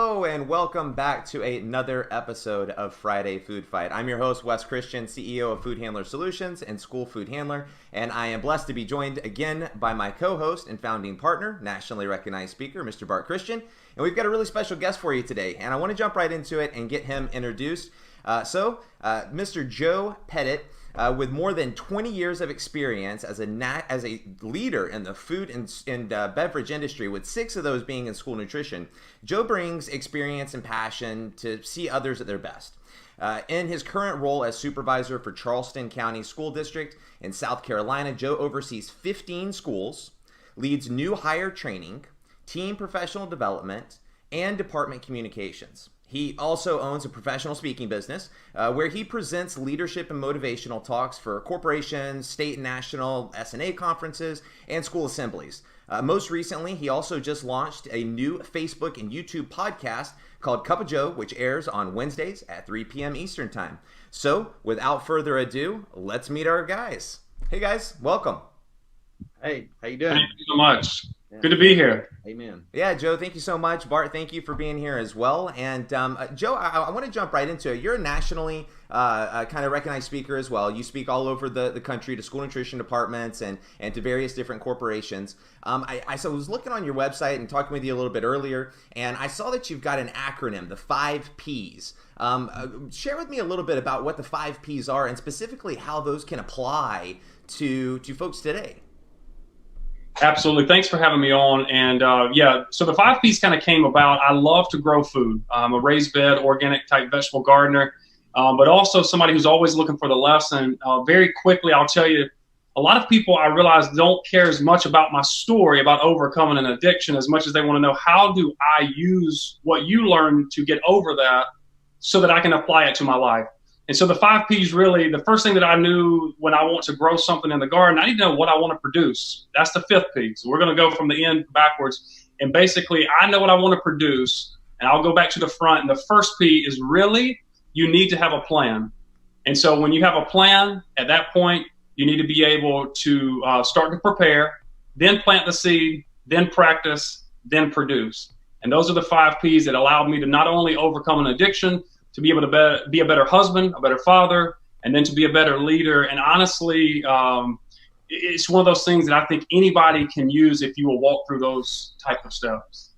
Hello and welcome back to another episode of Friday Food Fight. I'm your host, Wes Christian, CEO of Food Handler Solutions and School Food Handler, and I am blessed to be joined again by my co-host and founding partner, nationally recognized speaker, Mr. Bart Christian. And we've got a really special guest for you today, and I want to jump right into it and get him introduced. Mr. Joe Pettit, with more than 20 years of experience as a leader in the food and beverage industry, with 6 of those being in school nutrition, Joe brings experience and passion to see others at their best. In his current role as supervisor for Charleston County School District in South Carolina, Joe oversees 15 schools, leads new hire training, team professional development, and department communications. He also owns a professional speaking business where he presents leadership and motivational talks for corporations, state and national S&A conferences, and school assemblies. Most recently, he also just launched a new Facebook and YouTube podcast called Cup of Joe, which airs on Wednesdays at 3 p.m. Eastern Time. So, without further ado, let's meet our guys. Hey guys, welcome. Hey, how you doing? Thank you so much. Good to be here. Amen. Yeah, Joe, thank you so much. Bart, thank you for being here as well. And Joe, I want to jump right into it. You're a nationally kind of recognized speaker as well. You speak all over the country to school nutrition departments and to various different corporations. I was looking on your website and talking with you a little bit earlier, and I saw that you've got an acronym, the 5 Ps. Share with me a little bit about what the 5 Ps are and specifically how those can apply to folks today. Absolutely. Thanks for having me on. And so the 5 Ps kind of came about. I love to grow food. I'm a raised bed, organic type vegetable gardener, but also somebody who's always looking for the lesson. Very quickly, I'll tell you, a lot of people I realize don't care as much about my story about overcoming an addiction as much as they want to know, how do I use what you learned to get over that so that I can apply it to my life? And so the 5 Ps, really, the first thing that I knew when I want to grow something in the garden, I need to know what I want to produce. That's the 5th P. So we're going to go from the end backwards. And basically, I know what I want to produce, and I'll go back to the front. And the first P is really, you need to have a plan. And so when you have a plan, at that point, you need to be able to start to prepare, then plant the seed, then practice, then produce. And those are the 5 Ps that allowed me to not only overcome an addiction, to be able to be a better husband, a better father, and then to be a better leader. And honestly, it's one of those things that I think anybody can use if you will walk through those type of steps.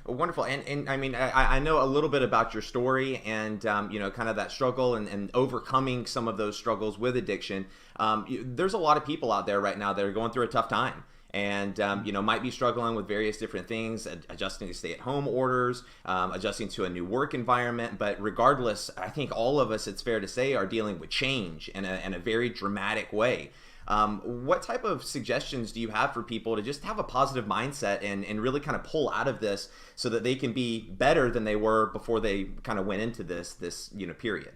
Wonderful. And I mean, I know a little bit about your story and, kind of that struggle and overcoming some of those struggles with addiction. There's a lot of people out there right now that are going through a tough time. And, might be struggling with various different things, adjusting to stay-at-home orders, adjusting to a new work environment. But regardless, I think all of us, it's fair to say, are dealing with change in a very dramatic way. What type of suggestions do you have for people to just have a positive mindset and really kind of pull out of this so that they can be better than they were before they kind of went into this period?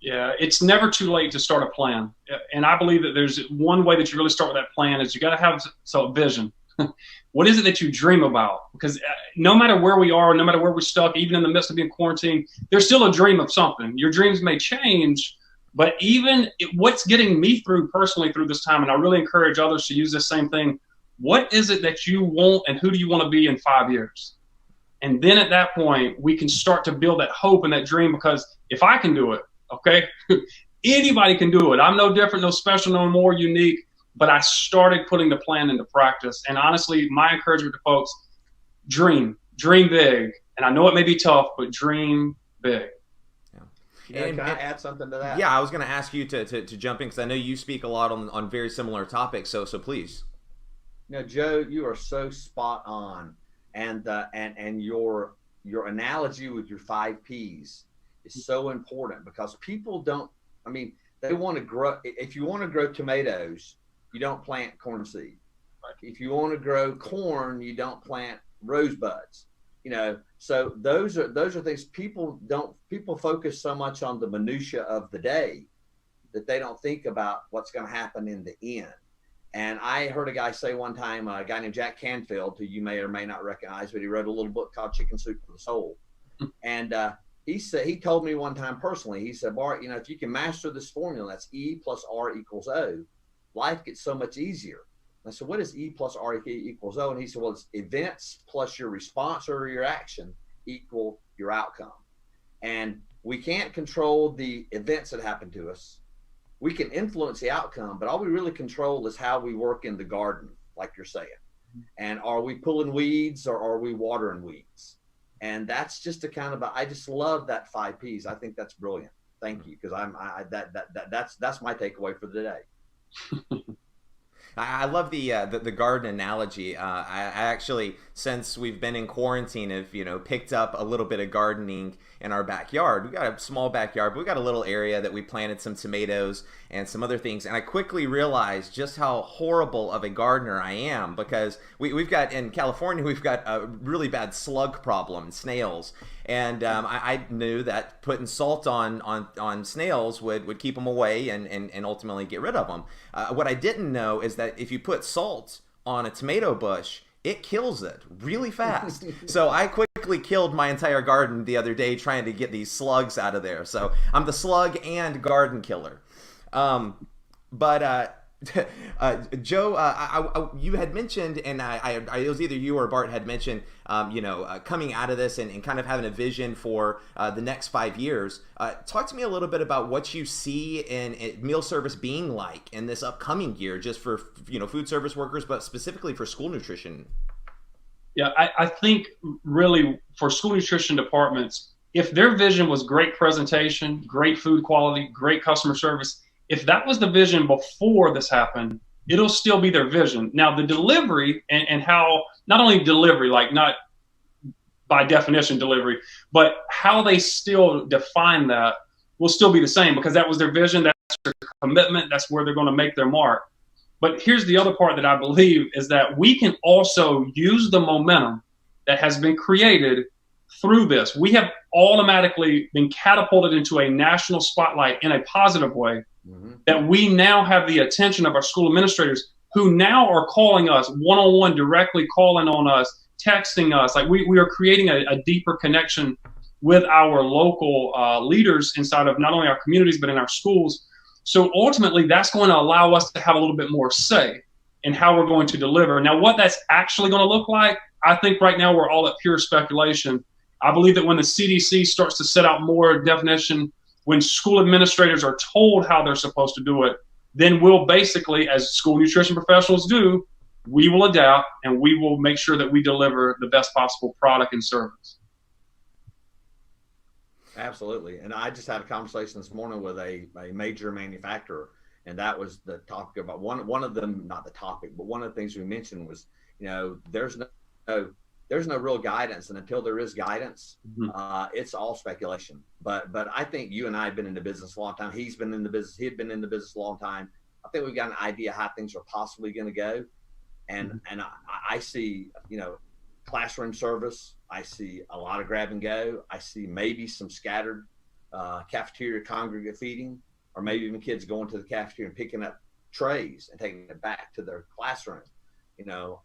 Yeah, it's never too late to start a plan. And I believe that there's one way that you really start with that plan is you got to have a vision. What is it that you dream about? Because no matter where we are, no matter where we're stuck, even in the midst of being quarantined, there's still a dream of something. Your dreams may change, but what's getting me through personally through this time, and I really encourage others to use this same thing, what is it that you want and who do you want to be in 5 years? And then at that point, we can start to build that hope and that dream, because if I can do it, okay, anybody can do it. I'm no different, no special, no more unique, but I started putting the plan into practice. And honestly, my encouragement to folks, dream big. And I know it may be tough, but dream big. Can I add something to that? Yeah, I was going to ask you to jump in because I know you speak a lot on very similar topics. So please. Joe, you are so spot on, and your analogy with your 5 Ps is so important, because people they want to grow. If you want to grow tomatoes, you don't plant corn seed. If you want to grow corn, you don't plant rosebuds. So those are things people focus so much on the minutia of the day that they don't think about what's going to happen in the end. And I heard a guy say one time, a guy named Jack Canfield, who you may or may not recognize, but he wrote a little book called Chicken Soup for the Soul. And he told me one time personally, he said, Bart, if you can master this formula, that's E plus R equals O, life gets so much easier. I said, what is E plus R equals O? And he said, well, it's events plus your response or your action equal your outcome. And we can't control the events that happen to us. We can influence the outcome, but all we really control is how we work in the garden, like you're saying. And are we pulling weeds or are we watering weeds? And that's just a kind of I just love that 5 Ps. I think that's brilliant. Thank you, because that's my takeaway for the day. I love the garden analogy. I actually, since we've been in quarantine, have picked up a little bit of gardening in our backyard. We got a small backyard, but we got a little area that we planted some tomatoes and some other things. And I quickly realized just how horrible of a gardener I am, because we've got in California, we've got a really bad slug problem, snails. And I knew that putting salt on snails would keep them away and ultimately get rid of them. What I didn't know is that if you put salt on a tomato bush, it kills it really fast. So I quickly killed my entire garden the other day trying to get these slugs out of there. So I'm the slug and garden killer. Joe, you had mentioned, and it was either you or Bart had mentioned, coming out of this and kind of having a vision for the next 5 years. Talk to me a little bit about what you see in meal service being like in this upcoming year, just for food service workers, but specifically for school nutrition. Yeah, I think really for school nutrition departments, if their vision was great presentation, great food quality, great customer service, if that was the vision before this happened, it'll still be their vision. Now, the delivery and how, not only delivery, like not by definition delivery, but how they still define that will still be the same, because that was their vision, that's their commitment, that's where they're going to make their mark. But here's the other part that I believe is that we can also use the momentum that has been created through this. We have automatically been catapulted into a national spotlight in a positive way. That we now have the attention of our school administrators, who now are calling us one-on-one, directly calling on us, texting us. Like we are creating a deeper connection with our local leaders inside of not only our communities, but in our schools. So ultimately, that's going to allow us to have a little bit more say in how we're going to deliver. Now, what that's actually going to look like, I think right now we're all at pure speculation. I believe that when the CDC starts to set out more definition, when school administrators are told how they're supposed to do it, then we'll basically, as school nutrition professionals do, we will adapt and we will make sure that we deliver the best possible product and service. Absolutely. And I just had a conversation this morning with a major manufacturer, and that was the topic about one of them, not the topic, but one of the things we mentioned was, there's no real guidance, and until there is guidance, it's all speculation. But I think you and I have been in the business a long time. He'd been in the business a long time. I think we've got an idea how things are possibly going to go. And I see, classroom service. I see a lot of grab and go. I see maybe some scattered cafeteria congregate feeding, or maybe even kids going to the cafeteria and picking up trays and taking it back to their classroom.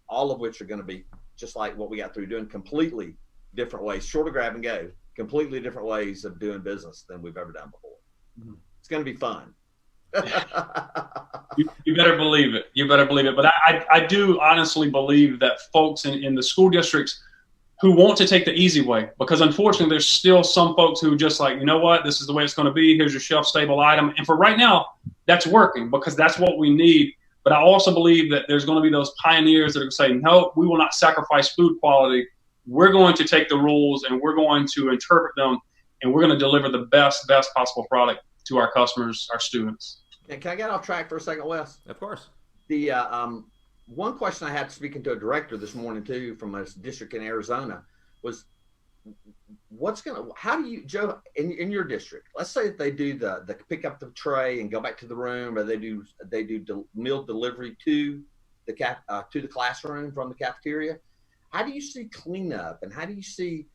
All of which are going to be just like what we got through doing, completely different ways, short of grab and go, completely different ways of doing business than we've ever done before. It's going to be fun. You better believe it. You better believe it. But I do honestly believe that folks in the school districts who want to take the easy way, because unfortunately there's still some folks who just like, you know what, this is the way it's going to be. Here's your shelf stable item. And for right now, that's working because that's what we need. But I also believe that there's going to be those pioneers that are saying, no, we will not sacrifice food quality. We're going to take the rules and we're going to interpret them, and we're going to deliver the best possible product to our customers, our students. And can I get off track for a second, Wes? Of course. The one question I had speaking to a director this morning too from a district in Arizona was, how do you, Joe, in your district, let's say that they do the pick up the tray and go back to the room, or they do meal delivery to the classroom from the cafeteria. How do you see cleanup, and how do you see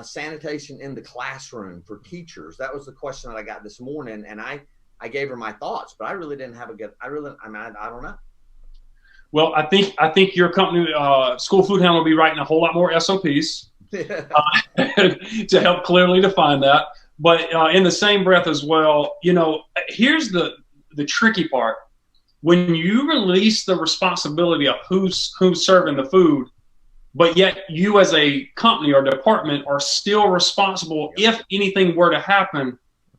sanitation in the classroom for teachers? That was the question that I got this morning, and I gave her my thoughts, but I really didn't have I don't know. Well, I think your company, School Food Handler, will be writing a whole lot more SOPs to help clearly define that. But in the same breath as well, here's the tricky part. When you release the responsibility of who's serving the food, but yet you as a company or department are still responsible if anything were to happen.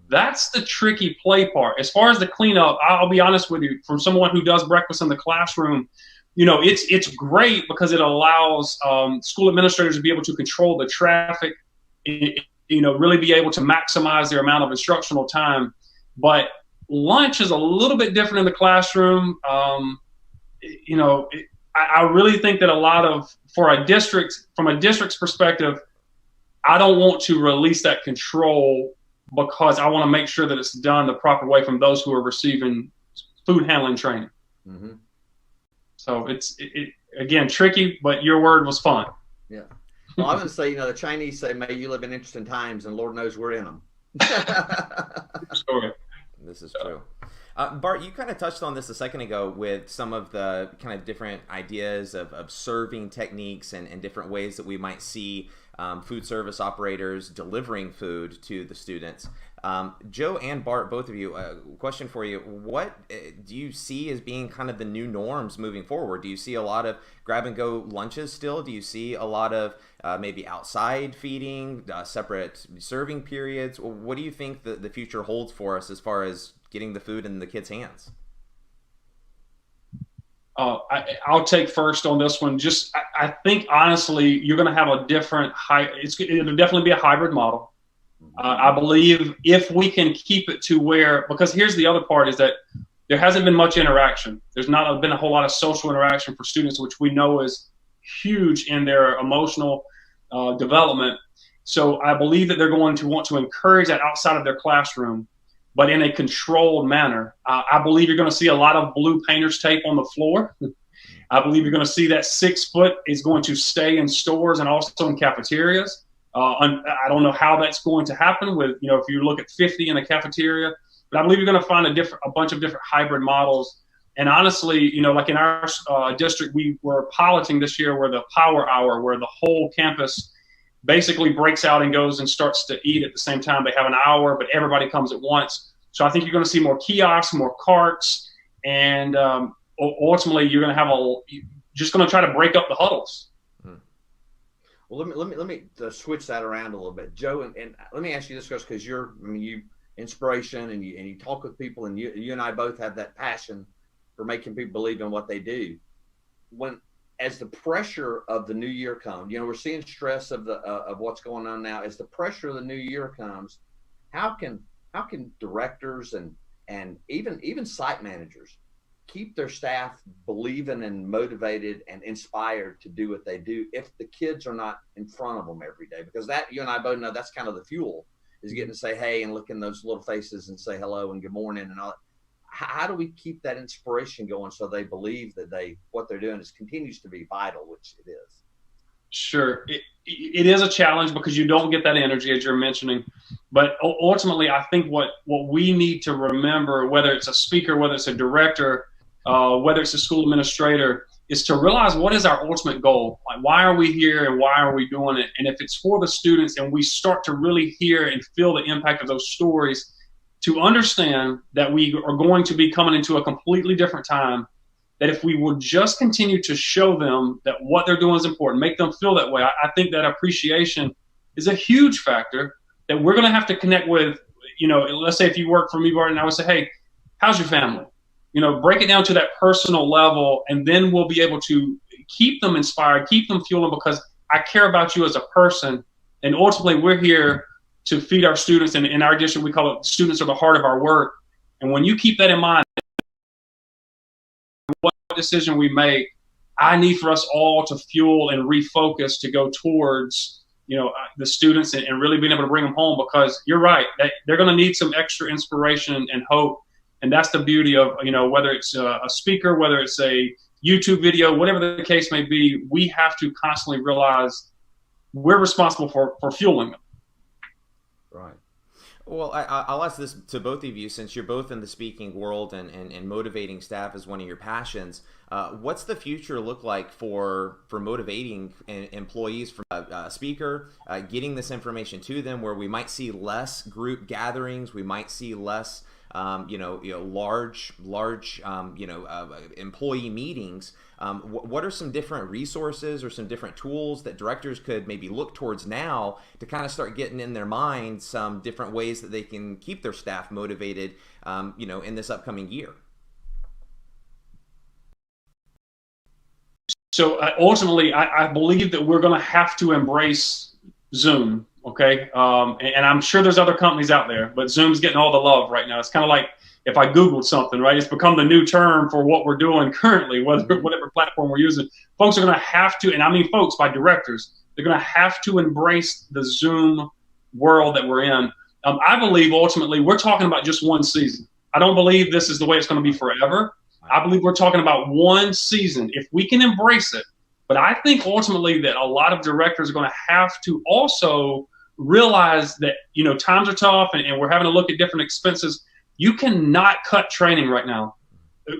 That's the tricky play part. As far as the cleanup, I'll be honest with you, from someone who does breakfast in the classroom, it's great because it allows school administrators to be able to control the traffic, really be able to maximize their amount of instructional time. But lunch is a little bit different in the classroom. I really think that from a district's perspective, I don't want to release that control because I want to make sure that it's done the proper way from those who are receiving food handling training. Mm-hmm. So it's again tricky, but your word was fun. Yeah. Well, I'm going to say, the Chinese say, "May you live in interesting times," and Lord knows we're in them. Sure. This is true. Bart, you kind of touched on this a second ago with some of the kind of different ideas of serving techniques and different ways that we might see food service operators delivering food to the students. Joe and Bart, both of you, question for you. What do you see as being kind of the new norms moving forward? Do you see a lot of grab-and-go lunches still? Do you see a lot of maybe outside feeding, separate serving periods? What do you think the future holds for us as far as getting the food in the kids' hands? I'll take first on this one. I think, honestly, you're going to have a different it'll definitely be a hybrid model. I believe if we can keep it to because here's the other part, is that there hasn't been much interaction. There's not been a whole lot of social interaction for students, which we know is huge in their emotional development. So I believe that they're going to want to encourage that outside of their classroom, but in a controlled manner. I believe you're going to see a lot of blue painter's tape on the floor. I believe you're going to see that 6 foot is going to stay in stores and also in cafeterias. I don't know how that's going to happen with, if you look at 50 in a cafeteria, but I believe you're going to find a bunch of different hybrid models. And honestly, like in our district, we were piloting this year where the power hour, where the whole campus basically breaks out and goes and starts to eat at the same time. They have an hour, but everybody comes at once. So I think you're going to see more kiosks, more carts, and ultimately you're going to have just going to try to break up the huddles. Well, let me switch that around a little bit, Joe, and let me ask you this, because you inspiration and you talk with people, and you and I both have that passion for making people believe in what they do. As the pressure of the new year comes, we're seeing stress of what's going on now. As the pressure of the new year comes, how can directors and even site managers keep their staff believing and motivated and inspired to do what they do if the kids are not in front of them every day? Because that, you and I both know, that's kind of the fuel, is getting to say hey and look in those little faces and say hello and good morning and all that. How do we keep that inspiration going so they believe that what they're doing continues to be vital, which it is? Sure. It is a challenge because you don't get that energy, as you're mentioning. But ultimately, I think what we need to remember, whether it's a speaker, whether it's a director, whether it's a school administrator, is to realize what is our ultimate goal. Like, why are we here and why are we doing it? And if it's for the students and we start to really hear and feel the impact of those stories, to understand that we are going to be coming into a completely different time, that if we will just continue to show them that what they're doing is important, make them feel that way, I think that appreciation is a huge factor that we're going to have to connect with. Let's say if you work for me, Bart, and I would say, hey, how's your family? Break it down to that personal level, and then we'll be able to keep them inspired, keep them fueling, because I care about you as a person. And ultimately, we're here to feed our students. And in our district, we call it students are the heart of our work. And when you keep that in mind, what decision we make, I need for us all to fuel and refocus to go towards, the students and really being able to bring them home, because you're right, they're going to need some extra inspiration and hope. And that's the beauty of, whether it's a speaker, whether it's a YouTube video, whatever the case may be, we have to constantly realize we're responsible for fueling them. Right. Well, I'll ask this to both of you, since you're both in the speaking world and motivating staff is one of your passions. What's the future look like for motivating employees from a speaker, getting this information to them, where we might see less group gatherings, we might see less large employee meetings. What are some different resources or some different tools that directors could maybe look towards now to kind of start getting in their minds some different ways that they can keep their staff motivated, in this upcoming year? So ultimately, I believe that we're going to have to embrace Zoom. Okay. And I'm sure there's other companies out there, but Zoom's getting all the love right now. It's kind of like if I Googled something, right? It's become the new term for what we're doing currently, whatever platform we're using. Folks are going to have to, and I mean folks by directors, they're going to have to embrace the Zoom world that we're in. I believe ultimately we're talking about just one season. I don't believe this is the way it's going to be forever. I believe we're talking about one season. If we can embrace it, but I think ultimately that a lot of directors are going to have to also realize that, times are tough and we're having to look at different expenses. You cannot cut training right now.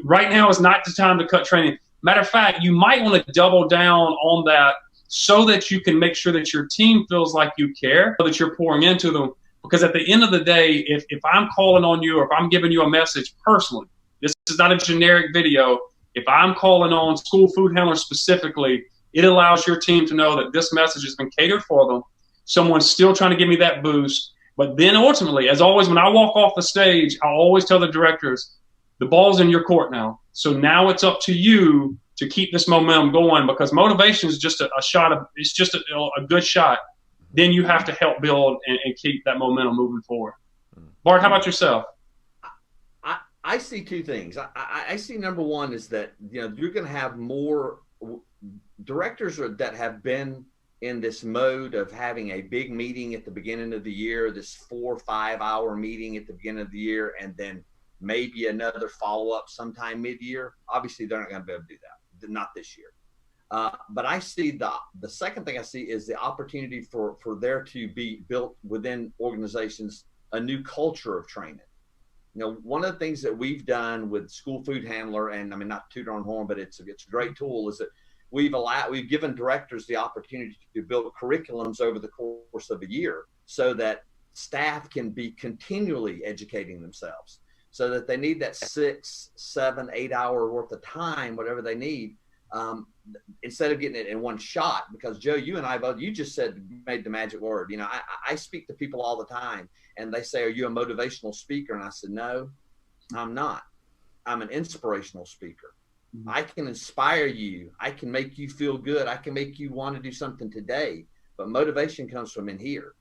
Right now is not the time to cut training. Matter of fact, you might want to double down on that so that you can make sure that your team feels like you care, so that you're pouring into them. Because at the end of the day, if I'm calling on you or if I'm giving you a message personally, this is not a generic video. If I'm calling on school food handlers specifically, it allows your team to know that this message has been catered for them. Someone's still trying to give me that boost. But then ultimately, as always, when I walk off the stage, I always tell the directors, the ball's in your court now. So now it's up to you to keep this momentum going, because motivation is just a shot of, it's just a good shot. Then you have to help build and keep that momentum moving forward. Bart, how about yourself? I see two things. I see number one is that, you're going to have more directors that have been in this mode of having a big meeting at the beginning of the year, this 4 or 5 hour meeting at the beginning of the year, and then maybe another follow-up sometime mid-year. Obviously, they're not going to be able to do that, not this year. But I see the second thing I see is the opportunity for there to be built within organizations a new culture of training. One of the things that we've done with School Food Handler, and I mean, not to toot our own horn, but it's a great tool, is that we've given directors the opportunity to build curriculums over the course of a year so that staff can be continually educating themselves, so that they need that 6, 7, 8 hour worth of time, whatever they need, instead of getting it in one shot. Because Joe, you and I both, you just made the magic word. I speak to people all the time and they say, "Are you a motivational speaker?" And I said, "No, I'm not. I'm an inspirational speaker. I can inspire you. I can make you feel good. I can make you want to do something today. But motivation comes from in here."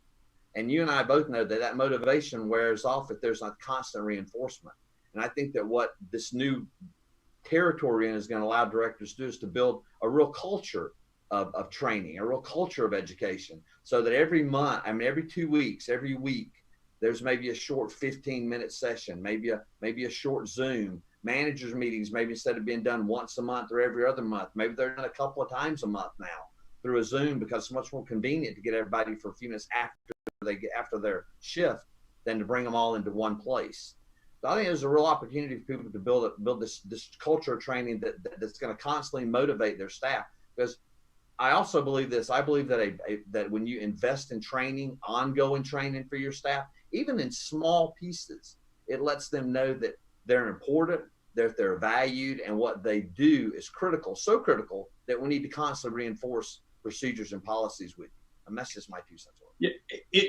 And you and I both know that motivation wears off if there's not constant reinforcement. And I think that what this new territory is going to allow directors to do is to build a real culture of training, a real culture of education, so that every month, every 2 weeks, every week, there's maybe a short 15-minute session, maybe a short Zoom. Managers meetings, maybe instead of being done once a month or every other month, maybe they're done a couple of times a month now through a Zoom, because it's much more convenient to get everybody for a few minutes after their shift than to bring them all into one place. So I think there's a real opportunity for people to build this culture of training that's going to constantly motivate their staff. Because I also believe this. I believe that when you invest in training, ongoing training for your staff, even in small pieces, it lets them know that they're important, that they're valued, and what they do is critical, so critical that we need to constantly reinforce procedures and policies with you. And that's just my 2 cents. Yeah,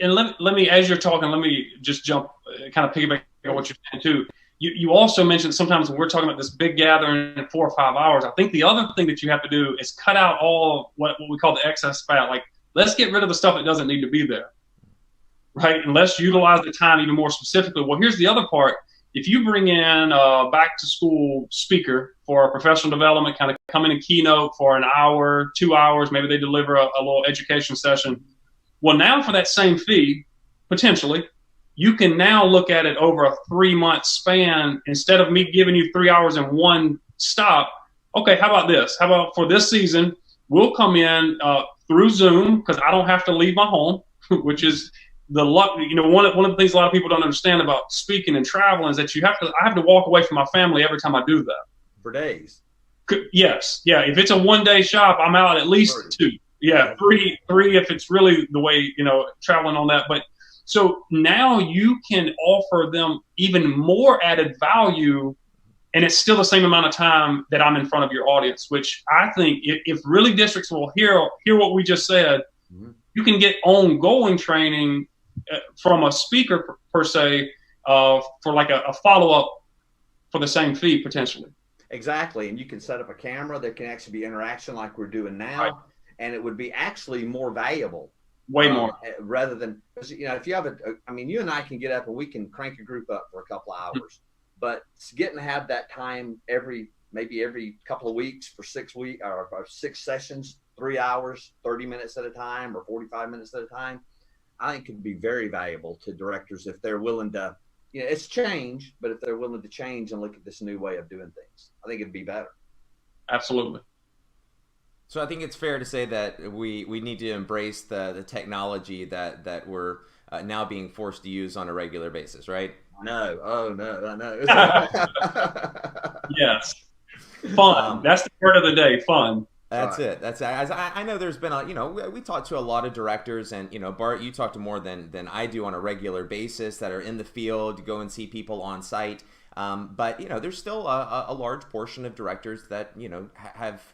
and let me, as you're talking, let me just jump, kind of piggyback on what you're saying too. You also mentioned sometimes when we're talking about this big gathering in 4 or 5 hours, I think the other thing that you have to do is cut out all what we call the excess fat. Like, let's get rid of the stuff that doesn't need to be there, right? And let's utilize the time even more specifically. Well, here's the other part. If you bring in a back-to-school speaker for a professional development, kind of come in and keynote for an hour, 2 hours, maybe they deliver a little education session. Well, now for that same fee, potentially, you can now look at it over a 3-month span. Instead of me giving you 3 hours in one stop, okay, how about this? How about for this season, we'll come in through Zoom, because I don't have to leave my home, which is the luck. One of the things a lot of people don't understand about speaking and traveling is that I have to walk away from my family every time I do that. For days. Yes. Yeah. If it's a 1-day shop, I'm out at least 2. Yeah. 3 if it's really the way, traveling on that. But So now you can offer them even more added value, and it's still the same amount of time that I'm in front of your audience, which I think if really districts will hear what we just said, you can get ongoing training from a speaker per se for like a follow-up for the same fee potentially. Exactly. And you can set up a camera. There can actually be interaction like we're doing now. Right. And it would be actually more valuable. Way more. Rather than, if you have you and I can get up and we can crank a group up for a couple of hours, but getting to have that time maybe every couple of weeks for 6 weeks or 6 sessions, 3 hours, 30 minutes at a time or 45 minutes at a time, I think could be very valuable to directors if they're willing to, it's change, but if they're willing to change and look at this new way of doing things, I think it'd be better. Absolutely. So I think it's fair to say that we need to embrace the technology that we're now being forced to use on a regular basis, right? No. Oh, no, I know. Yes. Fun. That's the word of the day, fun. That's it. I know there's been we talk to a lot of directors, and Bart, you talk to more than I do on a regular basis that are in the field, go and see people on site. But there's still a large portion of directors that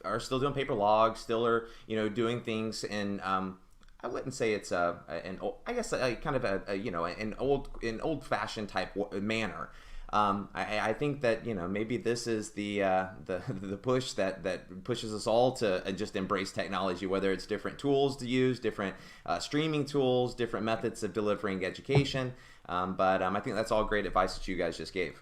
are still doing paper logs, still are doing things in I wouldn't say it's an old-fashioned type manner. I think that maybe this is the push that pushes us all to just embrace technology, whether it's different tools to use, different streaming tools, different methods of delivering education. But I think that's all great advice that you guys just gave.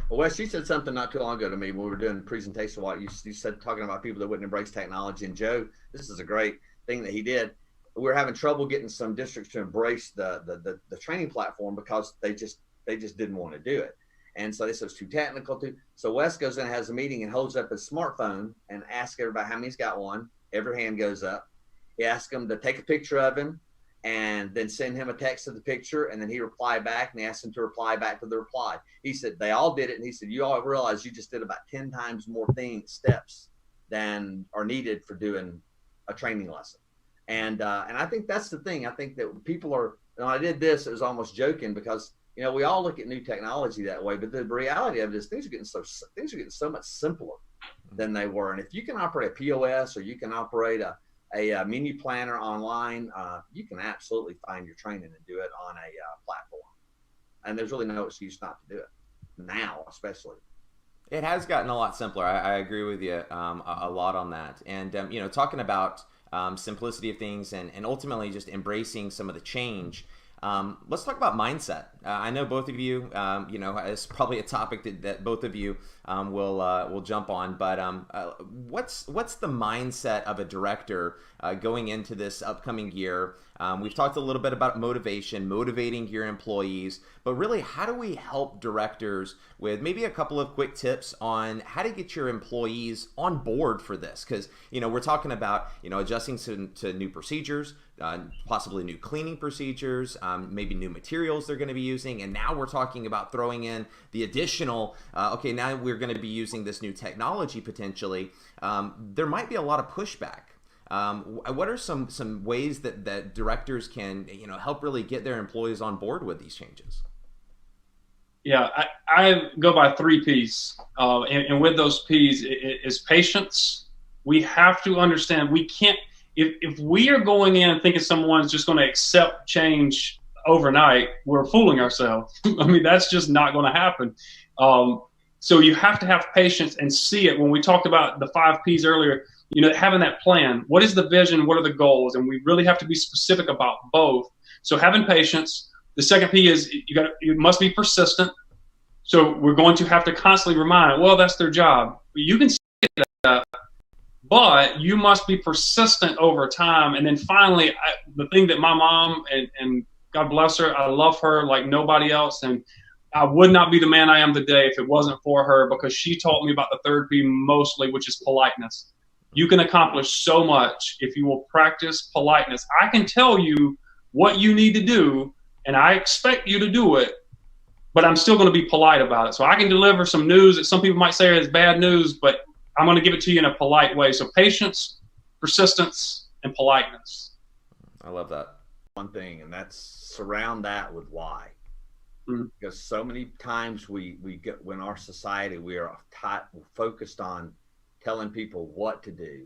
Well, Wes, you said something not too long ago to me when we were doing a presentation. You said talking about people that wouldn't embrace technology. And Joe, this is a great thing that he did. We were having trouble getting some districts to embrace the training platform because they just didn't want to do it. And so they said it's too technical. So Wes goes in and has a meeting and holds up his smartphone and asks everybody how many's got one. Every hand goes up. He asks them to take a picture of him and then send him a text of the picture, and then he replied back, and he asked him to reply back to the reply. He said they all did it, and he said you all realize you just did about 10 times more steps than are needed for doing a training lesson. And I think that's the thing. I think that people are. When I did this, it was almost joking because we all look at new technology that way, but the reality of it is things are getting so much simpler than they were. And if you can operate a POS or you can operate a menu planner online, you can absolutely find your training and do it on a platform. And there's really no excuse not to do it now, especially. It has gotten a lot simpler. I agree with you a lot on that. And, talking about simplicity of things and ultimately just embracing some of the change. Let's talk about mindset. I know both of you, it's probably a topic that both of you will jump on. But what's the mindset of a director going into this upcoming year? We've talked a little bit about motivating your employees, but really, how do we help directors with maybe a couple of quick tips on how to get your employees on board for this? Because we're talking about adjusting to new procedures, possibly new cleaning procedures, maybe new materials they're going to be using, and now we're talking about throwing in the additional. Now we're going to be using this new technology potentially. There might be a lot of pushback. What are some ways that directors can help really get their employees on board with these changes? Yeah, I go by 3 P's, and with those P's is patience. We have to understand we can't. If we are going in thinking someone's just going to accept change overnight, we're fooling ourselves. I mean, that's just not going to happen. So you have to have patience and see it. When we talked about the 5 P's earlier, having that plan. What is the vision? What are the goals? And we really have to be specific about both. So having patience. The second P is you must be persistent. So we're going to have to constantly remind, well, that's their job. You can say that, but you must be persistent over time. And then finally, the thing that my mom, and God bless her, I love her like nobody else. And I would not be the man I am today if it wasn't for her, because she taught me about the 3rd P mostly, which is politeness. You can accomplish so much if you will practice politeness. I can tell you what you need to do, and I expect you to do it, but I'm still going to be polite about it. So I can deliver some news that some people might say is bad news, but I'm going to give it to you in a polite way. So patience, persistence, and politeness. I love that. one thing, and that's surround that with why. Because so many times we get, when our society, we are focused on telling people what to do.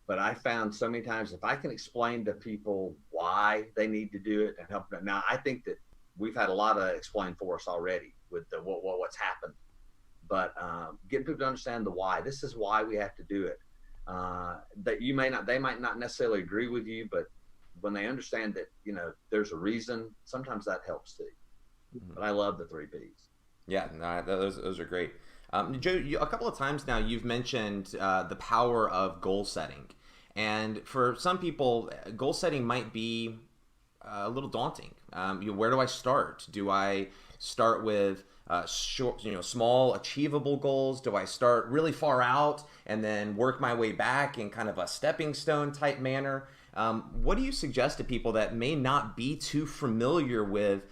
But I found so many times, if I can explain to people why they need to do it and help them. Now, I think that we've had a lot of explained for us already with what's happened, but getting people to understand the why. This is why we have to do it. That they might not necessarily agree with you, but when they understand that, there's a reason, sometimes that helps too. But I love the 3 Ps. Yeah, no, those are great. Joe, a couple of times now you've mentioned the power of goal setting. And for some people, goal setting might be a little daunting. Where do I start? Do I start with short, small, achievable goals? Do I start really far out and then work my way back in kind of a stepping stone type manner? What do you suggest to people that may not be too familiar with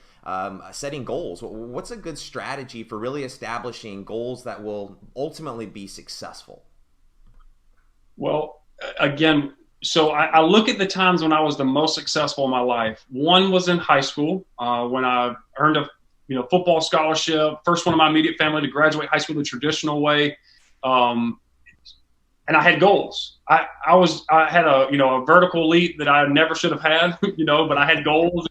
setting goals? What's a good strategy for really establishing goals that will ultimately be successful? Well, again, so I look at the times when I was the most successful in my life. One was in high school when I earned a football scholarship, first one in my immediate family to graduate high school the traditional way. And I had goals. I had a vertical leap that I never should have had, but I had goals.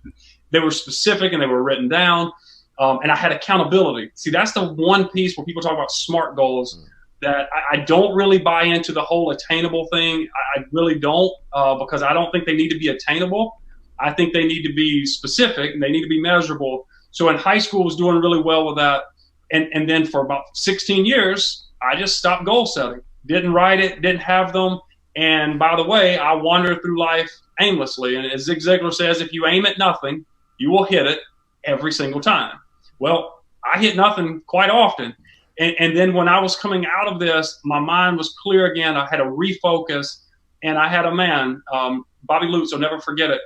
They were specific and they were written down. And I had accountability. See, that's the one piece where people talk about SMART goals that I don't really buy into the whole attainable thing. I really don't, because I don't think they need to be attainable. I think they need to be specific and they need to be measurable. So in high school, I was doing really well with that. And then for about 16 years, I just stopped goal setting. Didn't write it, didn't have them. And by the way, I wandered through life aimlessly. And as Zig Ziglar says, if you aim at nothing, you will hit it every single time. Well, I hit nothing quite often. And then when I was coming out of this, my mind was clear again. I had a refocus. And I had a man, Bobby Lutz, I'll never forget it,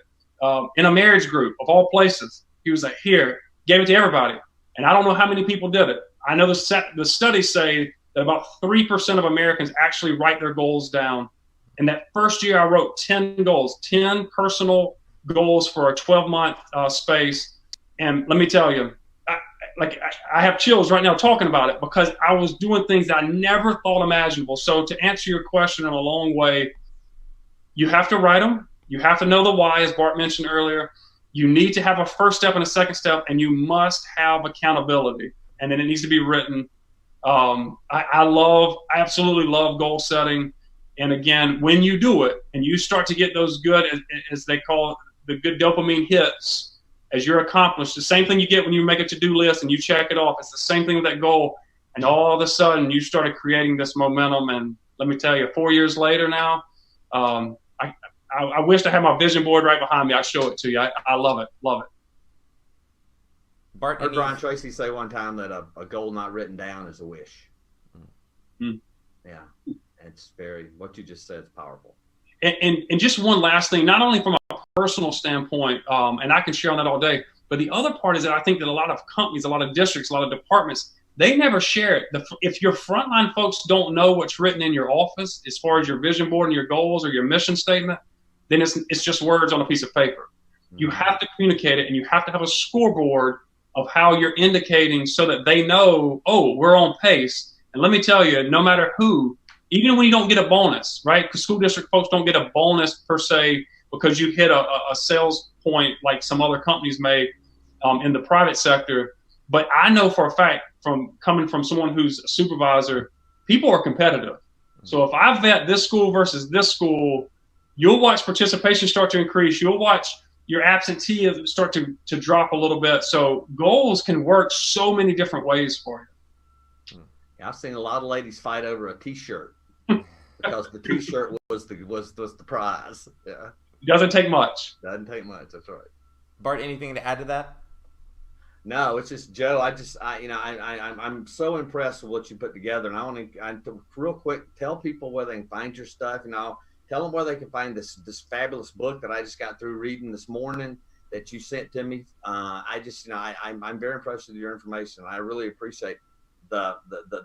in a marriage group of all places. He was like, here, gave it to everybody. And I don't know how many people did it. I know the studies say that about 3% of Americans actually write their goals down. In that first year, I wrote 10 goals, 10 personal goals for a 12-month space. And let me tell you, I have chills right now talking about it because I was doing things that I never thought imaginable. So to answer your question in a long way, you have to write them. You have to know the why, as Bart mentioned earlier. You need to have a first step and a second step, and you must have accountability. And then it needs to be written. I absolutely love goal setting. And again, when you do it and you start to get those good, as they call it, the good dopamine hits, as you're accomplished, the same thing you get when you make a to-do list and you check it off. It's the same thing with that goal. And all of a sudden you started creating this momentum. And let me tell you, 4 years later now, I wish I had my vision board right behind me. I'd show it to you. I love it. Love it. Bart, I heard Brian Tracy say one time that a goal not written down is a wish. Yeah, it's what you just said is powerful. And just one last thing, not only from a personal standpoint, and I can share on that all day, but the other part is that I think that a lot of companies, a lot of districts, a lot of departments, they never share it. If your frontline folks don't know what's written in your office as far as your vision board and your goals or your mission statement, then it's just words on a piece of paper. You have to communicate it, and you have to have a scoreboard of how you're indicating so that they know, oh, we're on pace. And let me tell you, no matter who, even when you don't get a bonus, right? Because school district folks don't get a bonus per se because you hit a sales point like some other companies may in the private sector. But I know for a fact, from coming from someone who's a supervisor, people are competitive. So if I vet this school versus this school, you'll watch participation start to increase. You'll watch your absenteeism start to drop a little bit. So goals can work so many different ways for you. Yeah, I've seen a lot of ladies fight over a T-shirt because the T-shirt was the prize. Yeah, it doesn't take much. Doesn't take much. That's right. Bart, anything to add to that? No, it's just Joe. I'm so impressed with what you put together, and I want to real quick tell people where they can find your stuff. Tell them where they can find this fabulous book that I just got through reading this morning that you sent to me. I'm very impressed with your information. I really appreciate the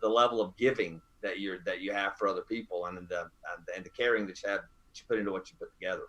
level of giving that you have for other people and the caring that you put into what you put together.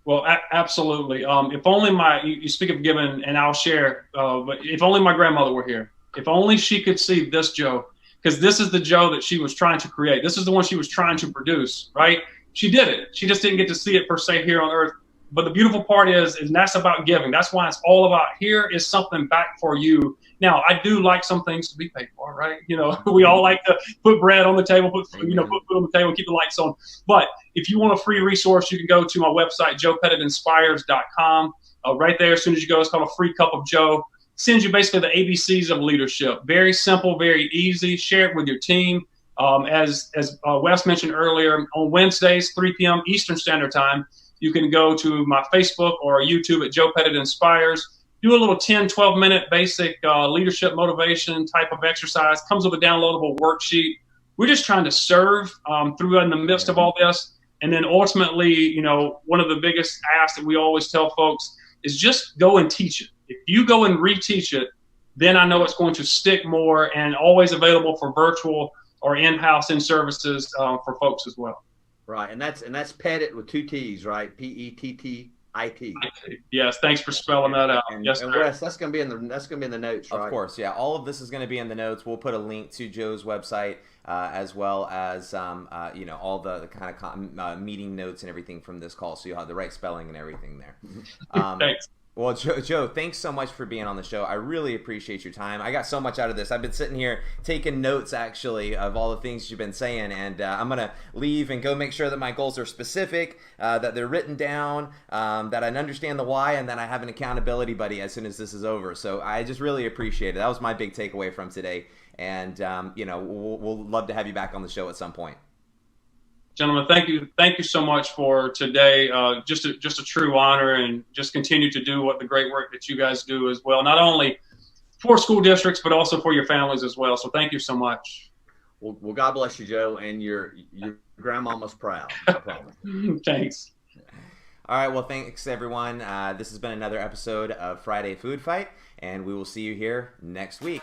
Well, absolutely. If only you speak of giving, and I'll share, but if only my grandmother were here, if only she could see this Joe, because this is the Joe that she was trying to create. This is the one she was trying to produce, right? She did it. She just didn't get to see it per se here on earth. But the beautiful part is that's about giving. That's why it's all about, here is something back for you. Now, I do like some things to be paid for, right? You know, we all like to put bread on the table, put food on the table, keep the lights on. But if you want a free resource, you can go to my website, joepettitinspires.com. Right there, as soon as you go, it's called A Free Cup of Joe. Sends you basically the ABCs of leadership. Very simple, very easy. Share it with your team. As Wes mentioned earlier, on Wednesdays, 3 p.m. Eastern Standard Time, you can go to my Facebook or YouTube at Joe Pettit Inspires. Do a little 10, 12-minute basic leadership motivation type of exercise. Comes with a downloadable worksheet. We're just trying to serve through in the midst of all this. And then ultimately, you know, one of the biggest asks that we always tell folks is just go and teach it. If you go and reteach it, then I know it's going to stick more, and always available for virtual or in-house in-services for folks as well. Right, and that's Pettit with 2 T's, right? Pettit. Yes, thanks for spelling that out. Yes, and Wes, that's gonna be in the notes, right? Of course, yeah. All of this is going to be in the notes. We'll put a link to Joe's website as well as you know, all the kind of meeting notes and everything from this call, so you'll have the right spelling and everything there. Thanks. Well, Joe, thanks so much for being on the show. I really appreciate your time. I got so much out of this. I've been sitting here taking notes, actually, of all the things you've been saying, and I'm going to leave and go make sure that my goals are specific, that they're written down, that I understand the why, and that I have an accountability buddy as soon as this is over. So I just really appreciate it. That was my big takeaway from today, and you know, we'll love to have you back on the show at some point. Gentlemen, thank you so much for today. Just a true honor, and just continue to do what the great work that you guys do as well, not only for school districts, but also for your families as well. So thank you so much. Well, God bless you, Joe, and your grandmama's proud. I promise. Thanks. All right, well, thanks, everyone. This has been another episode of Friday Food Fight, and we will see you here next week.